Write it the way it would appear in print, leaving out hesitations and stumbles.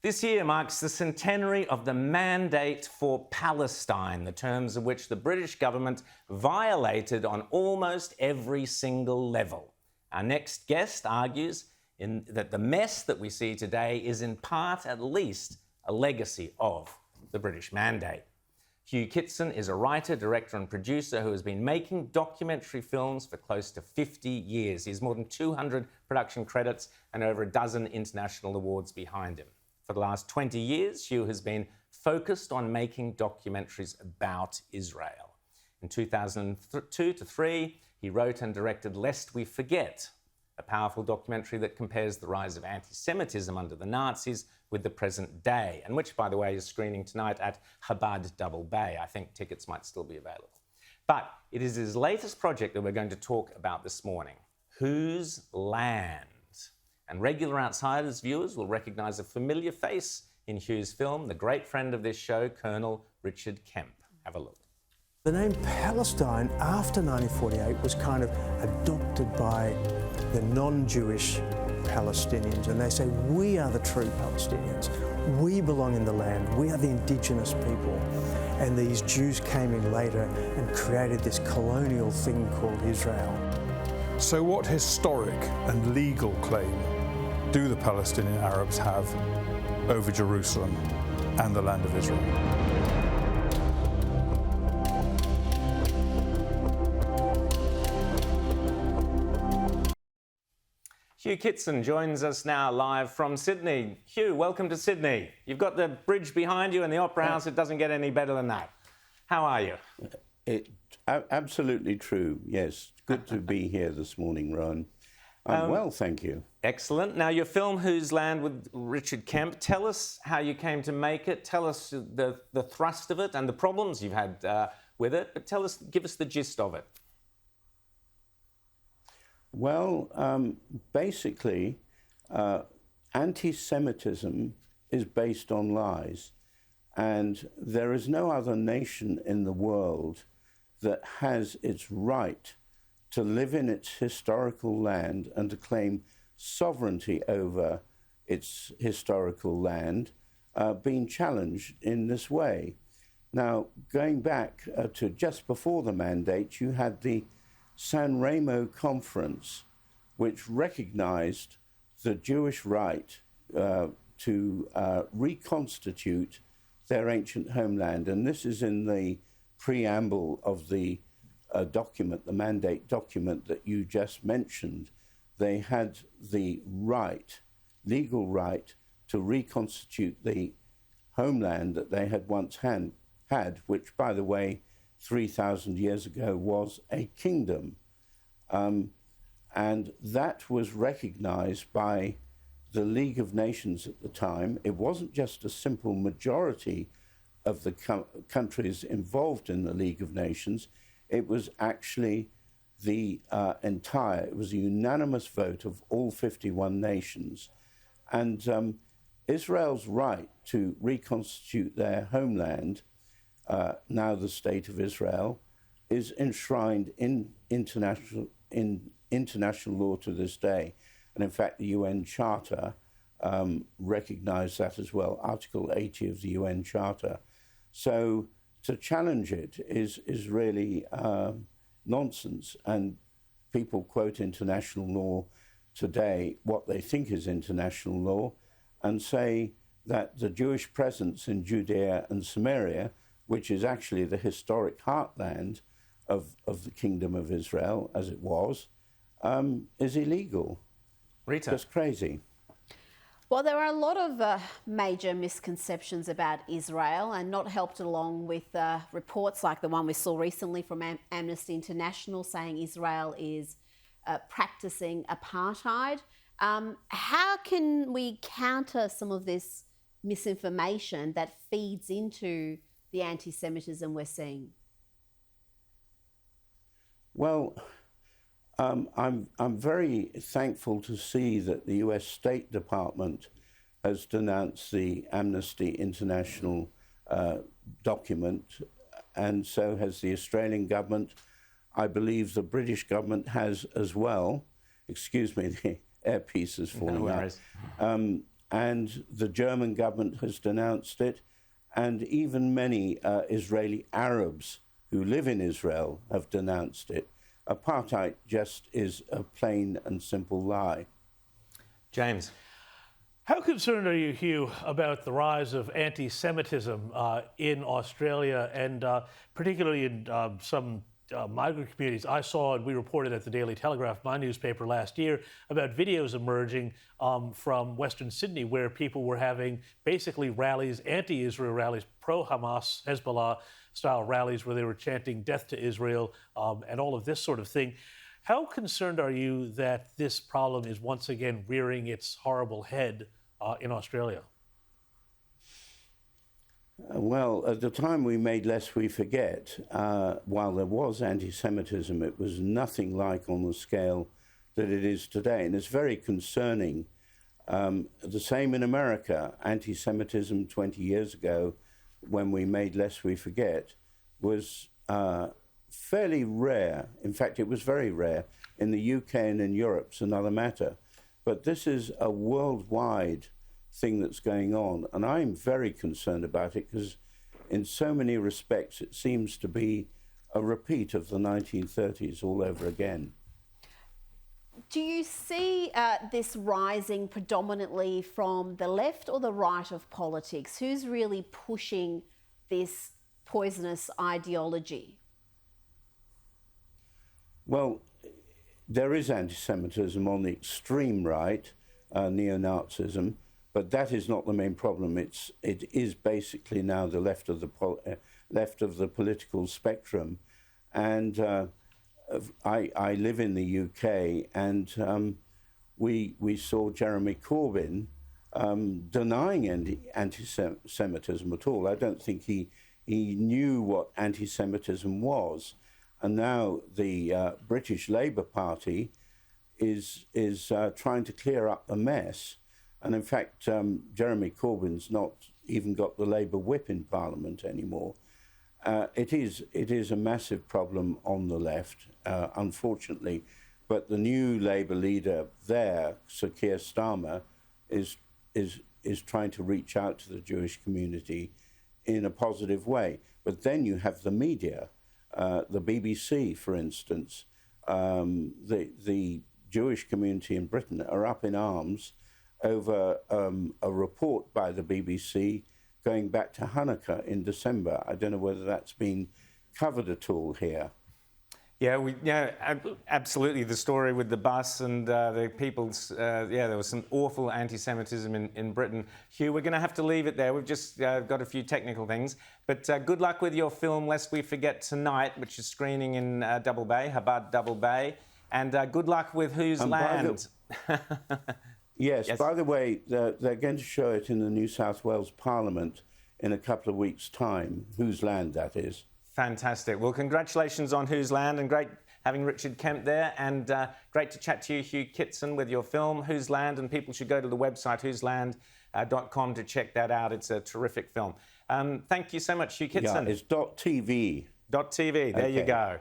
This year marks the centenary of the Mandate for Palestine, the terms of which the British government violated on almost every single level. Our next guest argues that the mess that we see today is in part, at least, a legacy of the British Mandate. Hugh Kitson is a writer, director and producer who has been making documentary films for close to 50 years. He has more than 200 production credits and over a dozen international awards behind him. For the last 20 years, Hugh has been focused on making documentaries about Israel. In 2002 to 3, he wrote and directed Lest We Forget, a powerful documentary that compares the rise of anti-Semitism under the Nazis with the present day, and which, by the way, is screening tonight at Chabad Double Bay. I think tickets might still be available. But it is his latest project that we're going to talk about this morning, Whose Land? And regular Outsiders viewers will recognise a familiar face in Hugh's film, the great friend of this show, Colonel Richard Kemp. Have a look. The name Palestine after 1948 was kind of adopted by the non-Jewish Palestinians, and they say, we are the true Palestinians. We belong in the land. We are the indigenous people. And these Jews came in later and created this colonial thing called Israel. So what historic and legal claim do the Palestinian Arabs have over Jerusalem and the land of Israel? Hugh Kitson joins us now live from Sydney. Hugh, welcome to Sydney. You've got the bridge behind you and the Opera House. It doesn't get any better than that. How are you? Absolutely true, yes. Good to be here this morning, Rowan. I'm well, thank you. Excellent. Now, your film, Whose Land, with Richard Kemp, tell us how you came to make it. Tell us the thrust of it and the problems you've had with it. But give us the gist of it. Well, basically, anti-Semitism is based on lies. And there is no other nation in the world that has its right to live in its historical land and to claim sovereignty over its historical land being challenged in this way. Now, going back to just before the Mandate, you had the San Remo Conference, which recognized the Jewish right to reconstitute their ancient homeland. And this is in the preamble of the document, the Mandate document that you just mentioned. They had the right, legal right, to reconstitute the homeland that they had once had, which, by the way, 3,000 years ago was a kingdom. And that was recognized by the League of Nations at the time. It wasn't just a simple majority of the countries involved in the League of Nations. It was actually it was a unanimous vote of all 51 nations. And Israel's right to reconstitute their homeland, now the State of Israel, is enshrined in international law to this day. And in fact, the UN Charter recognized that as well, Article 80 of the UN Charter. So to challenge it is really nonsense. And people quote international law today, what they think is international law, and say that the Jewish presence in Judea and Samaria, which is actually the historic heartland of the Kingdom of Israel, as it was, is illegal. Rita. Just crazy. Well, there are a lot of major misconceptions about Israel, and not helped along with reports like the one we saw recently from Amnesty International saying Israel is practicing apartheid. How can we counter some of this misinformation that feeds into the anti-Semitism we're seeing? Well, I'm very thankful to see that the US State Department has denounced the Amnesty International document, and so has the Australian government. I believe the British government has as well. Excuse me, the earpiece is falling out. and the German government has denounced it, and even many Israeli Arabs who live in Israel have denounced it. Apartheid just is a plain and simple lie. James. How concerned are you, Hugh, about the rise of anti-Semitism in Australia and particularly in some migrant communities? I saw, and we reported at the Daily Telegraph, my newspaper, last year, about videos emerging from Western Sydney where people were having basically rallies, anti-Israel rallies, pro-Hamas, Hezbollah-style rallies where they were chanting death to Israel and all of this sort of thing. How concerned are you that this problem is once again rearing its horrible head in Australia? Well, at the time we made Lest We Forget, while there was anti-Semitism, it was nothing like on the scale that it is today. And it's very concerning. The same in America. Anti-Semitism 20 years ago, when we made Lest We Forget, was fairly rare. In fact, it was very rare. In the UK and in Europe, it's another matter. But this is a worldwide thing that's going on, and I'm very concerned about it because in so many respects it seems to be a repeat of the 1930s all over again. Do you see this rising predominantly from the left or the right of politics? Who's really pushing this poisonous ideology? Well, there is anti-Semitism on the extreme right, neo-Nazism, but that is not the main problem. It is basically now the left of the political spectrum, and I live in the UK, and we saw Jeremy Corbyn denying anti-Semitism at all. I don't think he knew what anti-Semitism was. And now the British Labour Party is trying to clear up the mess. And in fact, Jeremy Corbyn's not even got the Labour whip in Parliament anymore. It is a massive problem on the left, unfortunately. But the new Labour leader there, Sir Keir Starmer, is trying to reach out to the Jewish community in a positive way. But then you have the media. The BBC, for instance, the Jewish community in Britain are up in arms over a report by the BBC going back to Hanukkah in December. I don't know whether that's been covered at all here. Yeah, absolutely. The story with the bus and the people's, there was some awful anti-Semitism in Britain. Hugh, we're going to have to leave it there. We've just got a few technical things. But good luck with your film, Lest We Forget Tonight, which is screening in Double Bay, Chabad Double Bay. And good luck with Whose Land. Yes, by the way, they're going to show it in the New South Wales Parliament in a couple of weeks' time. Whose Land, that is. Fantastic. Well, congratulations on Whose Land, and great having Richard Kemp there, and great to chat to you, Hugh Kitson, with your film, Whose Land, and people should go to the website, whoseland.com, to check that out. It's a terrific film. Thank you so much, Hugh Kitson. Yeah, it's .tv. .tv, there you go.